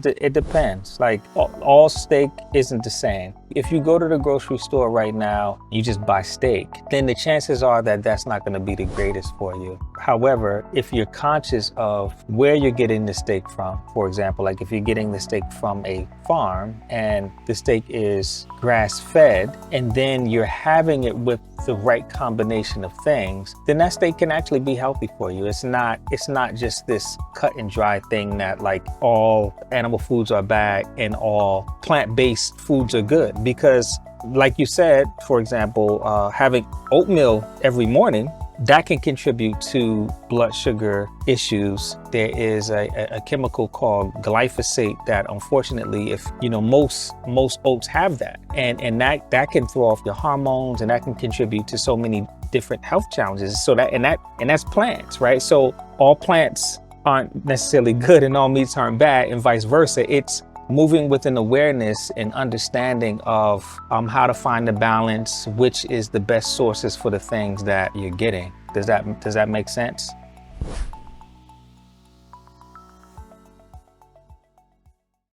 It depends. Like all steak isn't the same. If you go to the grocery store right now, you just buy steak, then the chances are that that's not going to be the greatest for you. However, if you're conscious of where you're getting the steak from, for example, like if you're getting the steak from a farm and the steak is grass-fed, and then you're having it with the right combination of things, then that steak can actually be healthy for you. It's not just this cut and dry thing that like all animal foods are bad and all plant-based foods are good. Because like you said, for example, having oatmeal every morning, that can contribute to blood sugar issues. There is a chemical called glyphosate that unfortunately, if you know, most oats have that, and that can throw off your hormones, and that can contribute to so many different health challenges. So that's plants, right? So all plants aren't necessarily good and all meats aren't bad, and vice versa. It's moving with an awareness and understanding of how to find the balance, which is the best sources for the things that you're getting. Does that make sense?